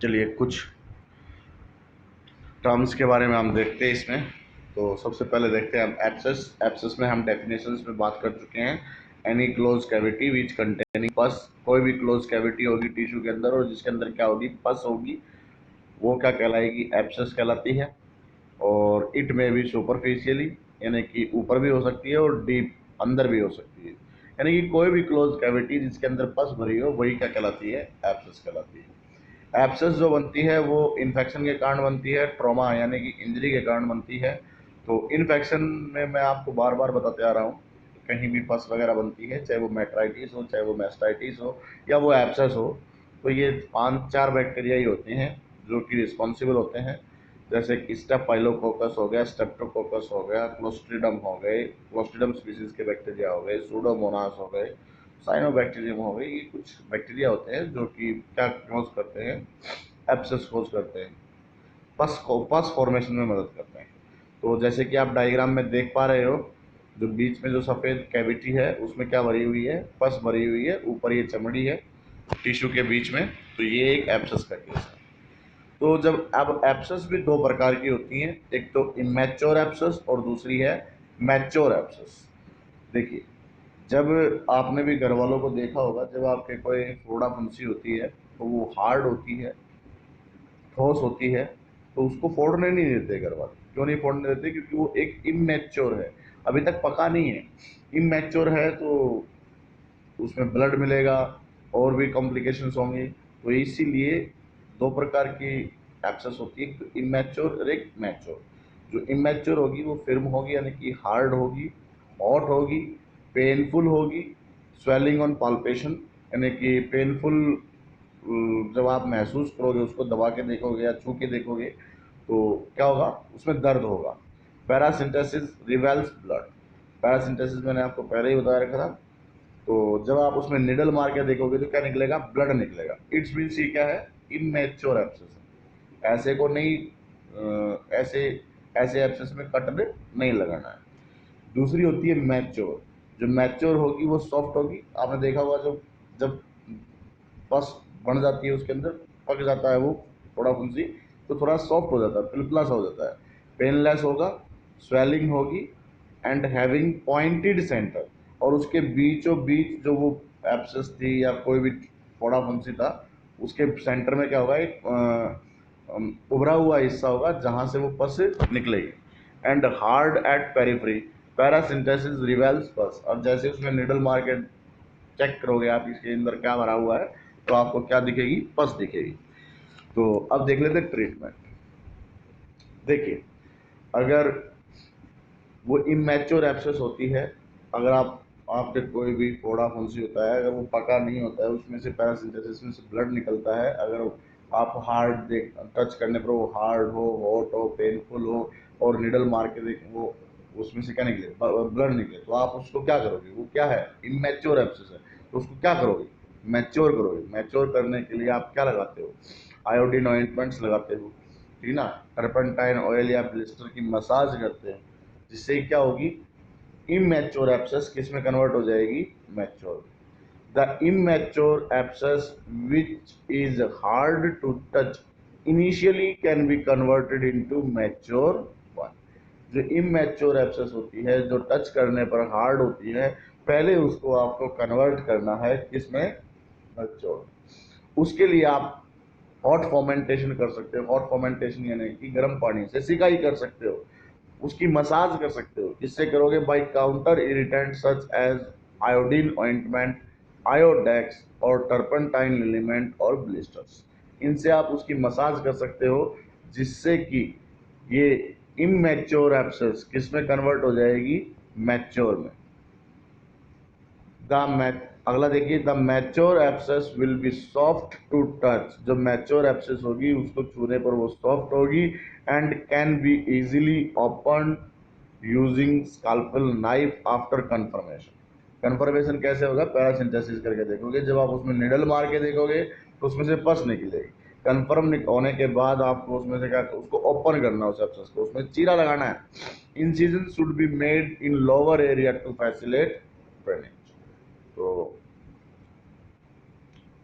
चलिए कुछ टर्म्स के बारे में हम देखते हैं इसमें। तो सबसे पहले देखते हैं हम एब्सेस। एब्सेस में हम डेफिनेशंस में बात कर चुके हैं। Any close cavity which containing पस, कोई भी क्लोज कैविटी होगी टिश्यू के अंदर और जिसके अंदर क्या होगी, पस होगी, वो क्या कहलाएगी, एब्सेस कहलाती है। और इट में भी सुपरफिशियली, यानी कि ऊपर भी हो सकती है और डीप अंदर भी हो सकती है। यानी कि कोई भी क्लोज कैविटी जिसके अंदर पस भरी हो वही क्या कहलाती है, एब्सेस कहलाती है। एब्सेस जो बनती है वो इन्फेक्शन के कारण बनती है, ट्रॉमा यानी कि इंजरी के कारण बनती है। तो इन्फेक्शन में मैं आपको बार बार बताते आ रहा हूँ, कहीं भी पस वगैरह बनती है, चाहे वो मेट्राइटिस हो, चाहे वो मेस्टाइटिस हो, या वो एब्सेस हो, तो ये 5-4 बैक्टीरिया ही होते हैं जो कि रिस्पॉन्सिबल होते हैं। जैसे कि स्टेफाइलोकोकस हो गया, स्ट्रेप्टोकोकस हो गया, क्लोस्ट्रिडम हो गए, क्लोस्ट्रिडम स्पीसीज के बैक्टीरिया हो गए, सूडोमोनास हो गए, साइनोबैक्टीरियम हो गए। ये कुछ बैक्टीरिया होते हैं जो कि क्या कोज करते हैं, एब्सेस कोज करते हैं, पस फॉर्मेशन में मदद करते हैं। तो जैसे कि आप डायग्राम में देख पा रहे हो, जो बीच में जो सफ़ेद कैविटी है उसमें क्या भरी हुई है, पस भरी हुई है, ऊपर ये चमड़ी है टिश्यू के बीच में। तो ये एक एब्सेस का केस है। तो जब अब एब्सेस भी दो प्रकार की होती हैं, एक तो इमेच्योर एब्सेस और दूसरी है मैच्योर एब्सेस। देखिए, जब आपने भी घर वालों को देखा होगा, जब आपके कोई फोड़ा फुंसी होती है तो वो हार्ड होती है, ठोस होती है, तो उसको फोड़ने नहीं देते घर वाले। क्यों नहीं फोड़ने देते? क्योंकि वो एक इमेच्योर है, अभी तक पका नहीं है। इमेच्योर है तो उसमें ब्लड मिलेगा और भी कॉम्प्लिकेशंस होंगी। तो इसीलिए दो प्रकार की एब्सेस होती है, एक तो इमेच्योर और एक मैच्योर। जो इमेच्योर होगी वो फिर्म होगी, यानी कि हार्ड होगी, हॉट होगी, पेनफुल होगी, स्वेलिंग ऑन पाल्पेशन, यानी कि पेनफुल जब आप महसूस करोगे, उसको दबा के देखोगे या छू के देखोगे तो क्या होगा, उसमें दर्द होगा। पैरासिंथेसिस रिवेल्स ब्लड। पैरासिंथेसिस मैंने आपको पहले ही बता रखा था। तो जब आप उसमें निडल मार के देखोगे तो क्या निकलेगा, ब्लड निकलेगा। इट्स मीन्स ये क्या है, इमेच्योर एब्सेस है। ऐसे को नहीं ऐसे ऐसे एब्सेस में कट नहीं लगाना है। दूसरी होती है मैच्योर। जो मैच्योर होगी वो सॉफ्ट होगी। आपने देखा होगा जब जब बस बन जाती है, उसके अंदर पक जाता है वो थोड़ा फुंसी, तो थोड़ा सॉफ्ट हो जाता है, पिलपिला सा हो जाता है, पेनलेस होगा, स्वेलिंग होगी एंड हैविंग पॉइंटेड सेंटर। और उसके बीचों बीच जो वो एब्सेस थी या कोई भी फोड़ा फुंसी था, उसके सेंटर में क्या होगा, एक उभरा हुआ हिस्सा होगा जहां से वो पस निकलेगी। And hard at periphery, paracentesis reveals pus. अब जैसे उसमें निडल मार के चेक करोगे आप इसके अंदर क्या भरा हुआ है, तो आपको क्या दिखेगी, पस दिखेगी। तो अब देख लेते ट्रीटमेंट। देखिए, अगर वो इमेच्योर एब्सेस होती है, अगर आपके कोई भी फोड़ा फुंसी होता है, अगर वो पका नहीं होता है, उसमें से पैरासिंथेसिस में से ब्लड निकलता है, अगर आप हार्ड देख टच करने पर वो हार्ड हो, हॉट हो, पेनफुल हो और निडल मार के देख वो उसमें से क्या निकले, ब्लड निकले, तो आप उसको क्या करोगे, वो क्या है, इमेच्योर एब्सेस है, तो उसको क्या करोगे, मैच्योर करोगे। मैच्योर करने के लिए आप क्या लगाते हो, आयोडीन ऑइंटमेंट्स लगाते हो, ठीक ना, टर्पेंटाइन ऑयल या ब्लिस्टर की मसाज करते हैं, जिससे क्या होगी, इमेच्योर एब्सेस किस में कन्वर्ट हो जाएगी, mature. The immature abscess which is hard to touch initially can be converted into mature one. जो इमेच्योर एब्सेस होती है, जो टच करने पर हार्ड होती है, पहले उसको आपको कन्वर्ट करना है किसमें, मैच्योर। उसके लिए आप हॉट फॉर्मेंटेशन कर सकते हो। हॉट फॉर्मेंटेशन यानी कि गर्म पानी से सिकाई कर सकते हो, उसकी मसाज कर सकते हो। किससे करोगे, by counter irritant such as iodine ointment, Iodex और टर्पेंटाइन लिलिमेंट और ब्लिस्टर्स। इनसे आप उसकी मसाज कर सकते हो, जिससे कि ये इमेच्योर एब्सेस किस में कन्वर्ट हो जाएगी, मैच्योर में। अगला देखिए, the mature abscess will be soft to touch. जो मैच्योर एब्सेस होगी उसको छूने पर वो सॉफ्ट होगी and can be easily open using scalpel knife after confirmation. Confirmation कैसे होगा, पैरासिंथेसिस करके देखोगे, जब आप उसमें निडल मार के देखोगे तो उसमें से पस निकलेगी। कन्फर्म होने के बाद आपको उसमें से क्या, उसको ओपन करना, उस एब्सेस को, उसमें चीरा लगाना है। Incision should be made in lower area to facilitate drainage. तो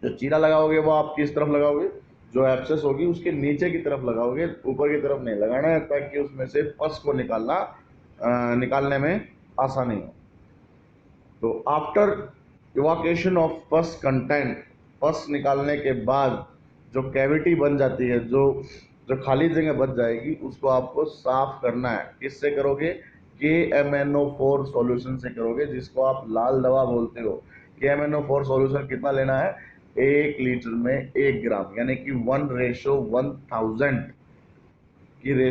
जो चीरा लगाओगे वो आप किस तरफ लगाओगे, जो एब्सेस होगी उसके नीचे की तरफ लगाओगे, ऊपर की तरफ नहीं लगाना है, ताकि उसमें से पस को निकालने में आसानी हो। तो आफ्टर इवाकेशन ऑफ पस कंटेंट, पस निकालने के बाद जो कैविटी बन जाती है, जो जो खाली जगह बच जाएगी, उसको आपको साफ करना है। किससे करोगे? KMnO4 सॉल्यूशन से करोगे, जिसको आप लाल दवा बोलते हो। KMnO4 सॉल्यूशन कितना लेना है? 1 लीटर में 1 ग्राम, यानी कि 1:1000 की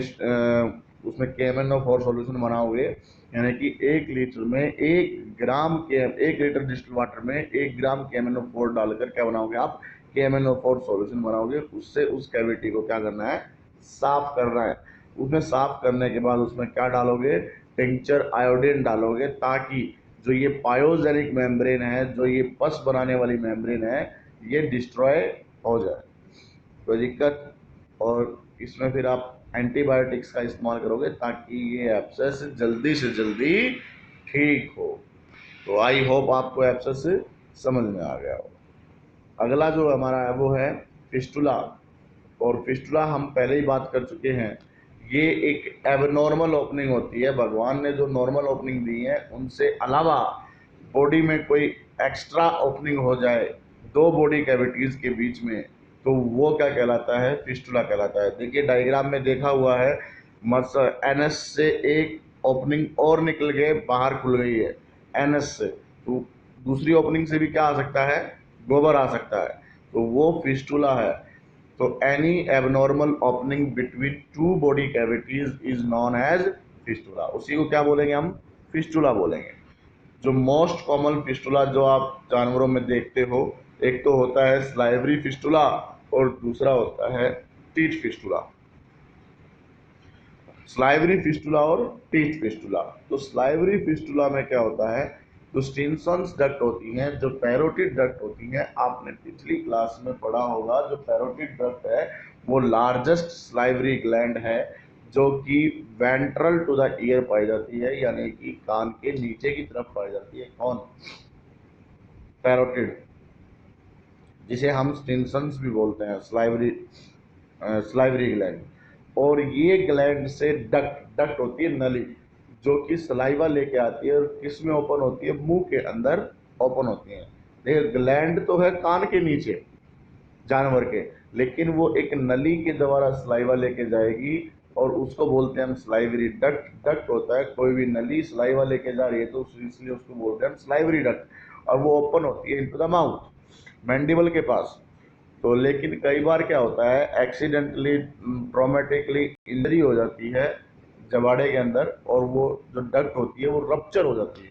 उसमें KMnO4 सॉल्यूशन बनाओगे, यानी कि 1 लीटर में 1 ग्राम के 1 लीटर डिस्टिल वाटर में 1 ग्राम KMnO4 डालकर क्या बनाओगे आप? KMnO4 सॉल्यूशन बनाओगे। उससे उस कैविटी को क्या करना है? साफ करना है। उसमें साफ करने के बाद उसमें क्या डालोगे? टिंचर आयोडीन डालोगे, ताकि जो ये पायोजेनिक मेम्ब्रेन है, जो ये पस बनाने वाली मेम्ब्रेन है, ये डिस्ट्रॉय हो जाए, कोई दिक्कत। और इसमें फिर आप एंटीबायोटिक्स का इस्तेमाल करोगे, ताकि ये एब्सेस जल्दी से जल्दी ठीक हो। तो आई होप आपको एब्सेस समझ में आ गया हो। अगला जो हमारा है वो है फिस्टुला। और फिस्टुला हम पहले ही बात कर चुके हैं। ये एक एबनॉर्मल ओपनिंग होती है। भगवान ने जो नॉर्मल ओपनिंग दी है, उनसे अलावा बॉडी में कोई एक्स्ट्रा ओपनिंग हो जाए दो बॉडी कैविटीज के बीच में, तो वो क्या कहलाता है? फिस्टुला कहलाता है। देखिए डायग्राम में देखा हुआ है, एनएस से एक ओपनिंग और निकल के बाहर खुल गई है एनएस से, तो दूसरी ओपनिंग से भी क्या आ सकता है? गोबर आ सकता है, तो वो फिस्टुला है। तो any abnormal opening between two body cavities is known as fistula. उसी को क्या बोलेंगे हम? फिस्टुला बोलेंगे। जो मोस्ट कॉमन फिस्टुला जो आप जानवरों में देखते हो, एक तो होता है स्लाइवरी फिस्टुला और दूसरा होता है टीथ फिस्टुला। स्लाइवरी फिस्टुला और टीथ फिस्टुला। तो स्लाइवरी फिस्टुला में क्या होता है? जो स्टिनसन्स डक्ट होती हैं, जो पैरोटिड डक्ट होती हैं, आपने पिछली क्लास में पढ़ा होगा, जो पैरोटिड डक्ट है वो लार्जेस्ट स्लाइवरी ग्लैंड है, जो कि वेंट्रल टू द ईयर पाई जाती है, यानी कि कान के नीचे की तरफ पाई जाती है। कौन? पैरोटिड, जिसे हम स्टिनसन्स भी बोलते हैं, स्लाइवरी ग्लैंड। और ये ग्लैंड से डक्ट डक्ट होती है नली, जो कि सलाइवा लेके आती है, और किस में ओपन होती है? मुंह के अंदर ओपन होती है। देखिए ग्लैंड तो है कान के नीचे जानवर के, लेकिन वो एक नली के द्वारा सलाइवा लेके जाएगी, और उसको बोलते हैं हम स्लाइवरी डक्ट। डक्ट होता है, कोई भी नली सलाइवा लेके जा रही है तो इसलिए उसको बोलते हैं हम स्लाइवरी डक्ट, और वो ओपन होती है इनटू द माउथ, मैंडिबल के पास। तो लेकिन कई बार क्या होता है, एक्सीडेंटली ट्रॉमेटिकली इंजरी हो जाती है जबाड़े के अंदर, और वो जो डक्ट होती है वो रप्चर हो जाती है।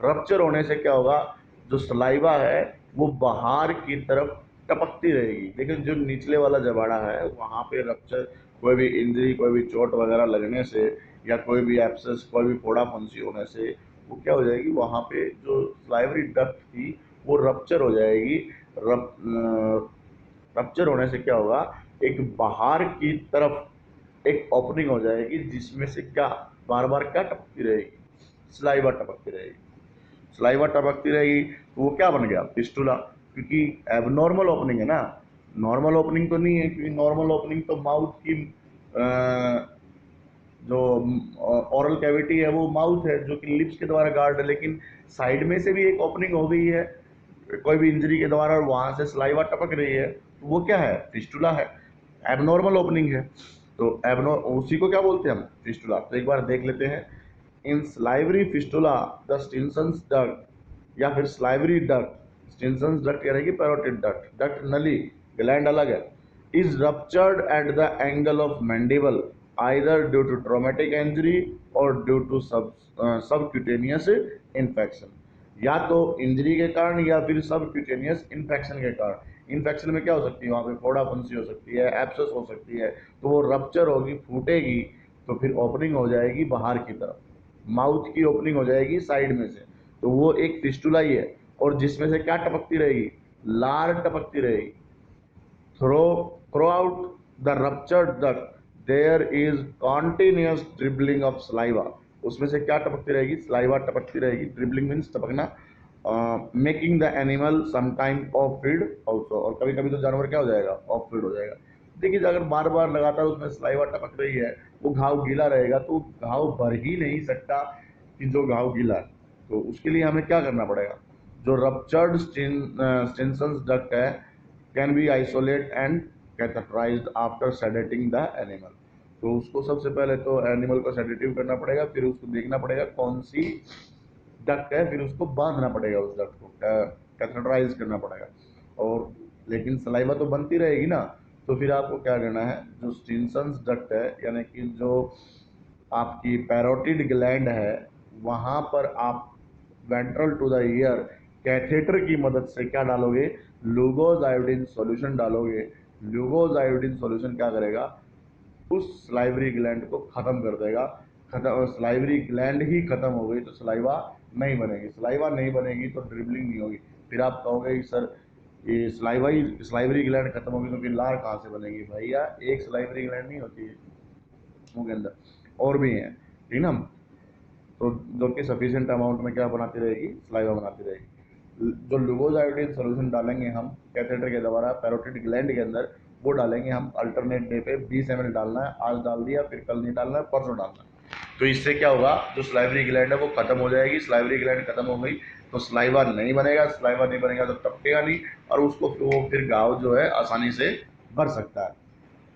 रप्चर होने से क्या होगा? जो सलाइवा है वो बाहर की तरफ टपकती रहेगी, लेकिन जो निचले वाला जबाड़ा है वहाँ पे रप्चर, कोई भी इंजरी, कोई भी चोट वगैरह लगने से, या कोई भी एब्सेस, कोई भी फोड़ा फुंसी होने से, वो क्या हो जाएगी? वहाँ पे जो स्लाइवरी डक्ट थी वो रप्चर हो जाएगी। रप्चर होने से क्या होगा? एक बाहर की तरफ एक ओपनिंग हो जाएगी, जिसमें से क्या बार बार क्या टपकती रहेगी? स्लाइवा टपकती रहेगी। स्लाइवा टपकती रहेगी तो वो क्या बन गया? फिस्टुला। क्योंकि एबनॉर्मल ओपनिंग है ना, नॉर्मल ओपनिंग तो नहीं है, क्योंकि नॉर्मल ओपनिंग तो माउथ की जो ओरल कैविटी है वो माउथ है, जो कि लिप्स के द्वारा गार्ड है, लेकिन साइड में से भी एक ओपनिंग हो गई है कोई भी इंजरी के द्वारा, और वहां से सलाइवा टपक रही है, तो वो क्या है? फिस्टुला है, एबनॉर्मल ओपनिंग है। तो एबनो उसी को क्या बोलते हैं हम? फिस्टुला। तो एक बार देख लेते हैं। इन स्लाइवरी फिस्टुला द स्टिनसन्स डक्ट, या फिर स्लाइवरी डक्ट, स्टिनसन्स डक्ट यानी कि पैरोटिड डक्ट, डक्ट नली, ग्लैंड अलग है, is ruptured at the angle of mandible either due to traumatic injury or due to subcutaneous infection। या तो इंजरी के कारण या फिर सबक्यूटेनियस इन्फेक्शन के कारण। इन्फेक्शन में क्या हो सकती है? वहाँ पे फोड़ा फुंसी हो सकती है, एब्सेस हो सकती है, तो वो रप्चर होगी, फूटेगी, तो फिर ओपनिंग हो जाएगी बाहर की तरफ, माउथ की ओपनिंग हो जाएगी साइड में से, तो वो एक फिस्टुला ही है। और जिसमें से क्या टपकती रहेगी? लार टपकती रहेगी। Throughout the ruptured duct there is continuous dribbling of saliva। उसमें से क्या टपकती रहेगी? सलाइवा टपकती रहेगी। ड्रिबलिंग मीन्स टपकना। Making the animal sometime off feed also, और कभी कभी तो जानवर क्या हो जाएगा? ऑफ फीड हो जाएगा। देखिए अगर बार बार लगातार उसमें सलाइवा टपक रही है, वो घाव गीला रहेगा तो घाव भर ही नहीं सकता कि जो घाव गीला है। तो उसके लिए हमें क्या करना पड़ेगा, जो रप्चर्ड स्टिनसन्स डक्ट है can be isolate and catheterized after sedating the animal. तो उसको सबसे पहले तो एनिमल को सेडेटिव करना पड़ेगा, फिर उसको देखना पड़ेगा कौन सी डक्ट है, फिर उसको बांधना पड़ेगा, उस डक्ट को कैथेटराइज करना पड़ेगा। और लेकिन सलाइवा तो बनती रहेगी ना, तो फिर आपको क्या करना है, जो स्टिनसन्स डक्ट है यानी कि जो आपकी पैरोटिड ग्लैंड है, वहाँ पर आप ventral to the ear catheter की मदद से क्या डालोगे, लूगोज आयोडीन सॉल्यूशन डालोगे। लूगोज आयोडीन सॉल्यूशन क्या करेगा, उस स्लाइवरी ग्लैंड को खत्म कर देगा। खत्म, स्लाइवरी ग्लैंड ही खत्म हो गई तो स्लाइवा नहीं बनेगी। स्लाइवा नहीं बनेगी तो ड्रिबलिंग नहीं होगी। फिर आप कहोगे कि सर ये स्लाइवरी ग्लैंड खत्म होगी तो फिर लार कहाँ से बनेगी। भैया एक स्लाइवरी ग्लैंड नहीं होती है मुंह के अंदर, और भी हैं, ठीक ना। तो जो कि सफिशिएंट अमाउंट में क्या बनाती रहेगी, सलाइवा बनाती रहेगी। जो लुगोज आयोडीन सोल्यूशन डालेंगे हम कैथेटर के द्वारा पैरोटिड ग्लैंड के अंदर, वो डालेंगे हम अल्टरनेट डे पे 20 ml डालना है। आज डाल दिया, फिर कल नहीं डालना है, परसों डालना है। तो इससे क्या होगा, जो स्लाइवरी ग्लैंड है वो खत्म हो जाएगी। स्लाइवरी ग्लैंड खत्म हो गई तो स्लाइवा नहीं बनेगा, स्लाइवा नहीं बनेगा तो टपकेगा नहीं, और उसको वो फिर घाव जो है आसानी से भर सकता है।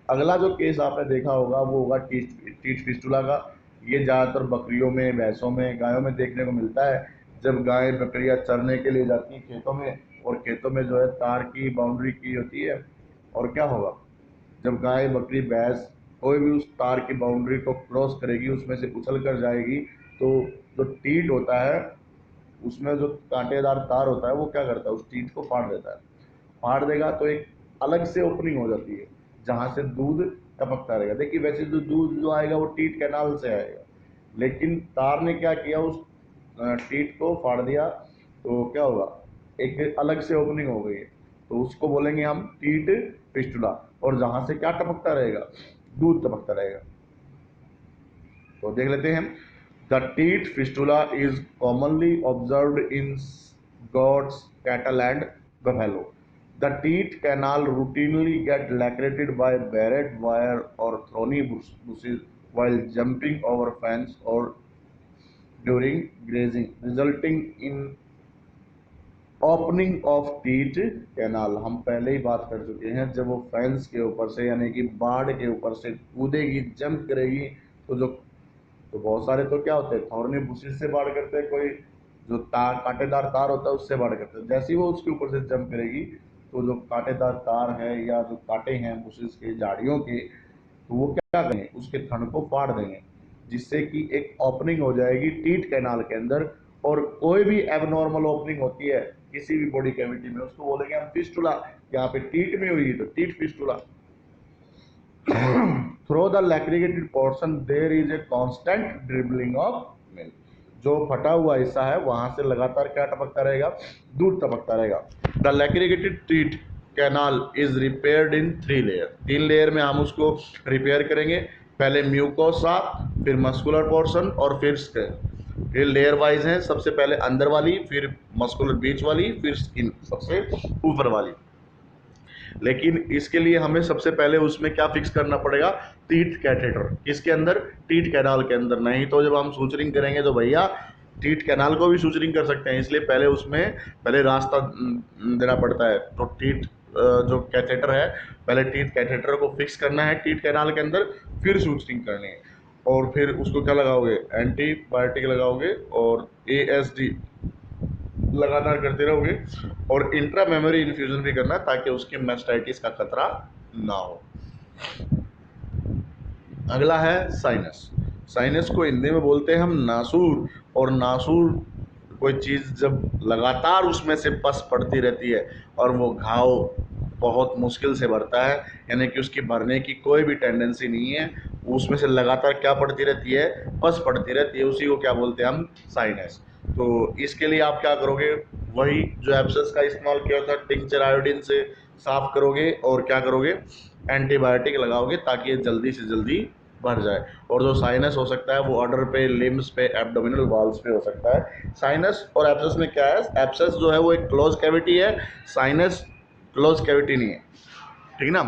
अगला जो केस आपने देखा होगा वो होगा टीथ फिस्टुला का। ये ज़्यादातर बकरियों में, भैंसों में, गायों में देखने को मिलता है। जब गाय बकरियां चरने के लिए जाती हैं खेतों में, और खेतों में जो है तार की बाउंड्री की होती है, और क्या होगा, जब गाय बकरी भैंस कोई भी उस तार की बाउंड्री को क्रॉस करेगी, उसमें से उछल कर जाएगी, तो जो टीट होता है उसमें जो कांटेदार तार होता है वो क्या करता है, उस टीट को फाड़ देता है। फाड़ देगा तो एक अलग से ओपनिंग हो जाती है जहाँ से दूध टपकता रहेगा। देखिए वैसे तो दूध जो आएगा वो टीट कैनाल से आएगा, लेकिन तार ने क्या किया, उस टीट को फाड़ दिया, तो क्या होगा, एक अलग से ओपनिंग हो गई है। तो उसको बोलेंगे हम टीट फिस्टुला, और जहाँ से क्या टपकता रहेगा, दूध टपकता रहेगा। तो देख लेते हैं। The teeth fistula is commonly observed in goats, cattle and buffalo. The teat canal routinely get lacerated by barbed wire or thorny bushes while jumping over fence or during grazing, resulting in opening of tit canal. हम पहले ही बात कर चुके हैं, जब वो fence के ऊपर से यानी कि बाढ़ के ऊपर से कूदेगी, जंप करेगी, तो जो तो बहुत सारे तो क्या होते हैं, थॉर्नी बुशेस से बाढ़ करते हैं, कोई जो तार कांटेदार तार होता है उससे बाढ़ करते हैं। जैसे ही वो उसके ऊपर से जंप करेगी तो जो कांटेदार तार है या जो कांटे हैं बुशेस के, झाड़ियों के, तो वो क्या करेंगे, उसके थन को फाड़ देंगे, जिससे कि एक ओपनिंग हो जाएगी टीट कैनाल के अंदर। और कोई भी एबनॉर्मल ओपनिंग होती है किसी भी बॉडी कैविटी में, उसको बोलेंगे हम फिस्टुला। यहाँ पे टीट में हुई है तो teat fistula. Through the lacerated portion there is a constant dribbling of milk. जो फटा हुआ हिस्सा है वहां से लगातार क्या टपकता रहेगा, दूध टपकता रहेगा। The lacerated teat canal is repaired in 3 layer. 3 layer में हम उसको रिपेयर करेंगे, पहले म्यूकोसा, फिर मस्कुलर पोर्शन, और फिर स्किन। फिर लेयर वाइज है, सबसे पहले अंदर वाली, फिर मस्कुलर बीच वाली, फिर स्किन सबसे ऊपर वाली। लेकिन इसके लिए हमें सबसे पहले उसमें क्या फिक्स करना पड़ेगा, टीथ कैथेटर। किसके अंदर, टीथ कैनाल के अंदर। नहीं तो जब हम सूचरिंग करेंगे तो भैया टीथ कैनाल को भी सूचरिंग कर सकते हैं, इसलिए पहले उसमें पहले रास्ता देना पड़ता है। तो टीथ जो कैथेटर है, पहले टीथ कैथेटर को फिक्स करना है टीथ कैनाल के अंदर, फिर सूचरिंग करनी है। और फिर उसको क्या लगाओगे, एंटीबायोटिक लगाओगे और ASD लगातार करते रहोगे, और इंट्रा मेमोरी इन्फ्यूजन भी करना ताकि उसकी मेस्टाइटिस का खतरा ना हो। अगला है साइनस। साइनस को हिंदी में बोलते हैं हम नासूर। और नासूर कोई चीज़ जब लगातार उसमें से पस पड़ती रहती है और वो घाव बहुत मुश्किल से भरता है, यानी कि उसकी भरने की कोई भी टेंडेंसी नहीं है, उसमें से लगातार क्या पड़ती रहती है, पस पड़ती रहती है, उसी को क्या बोलते हैं हम, साइनस। तो इसके लिए आप क्या करोगे, वही जो एब्सेस का इस्तेमाल किया था, टिंचर आयोडीन से साफ करोगे, और क्या करोगे, एंटीबायोटिक लगाओगे ताकि ये जल्दी से जल्दी भर जाए। और जो साइनस हो सकता है वो ऑर्डर पे, लिम्स पे, एब्डोमिनल वॉल्स पे हो सकता है। साइनस और एब्सेस में क्या है, एब्सेस जो है वो एक क्लोज कैविटी है, साइनस क्लोज कैविटी नहीं है, ठीक ना।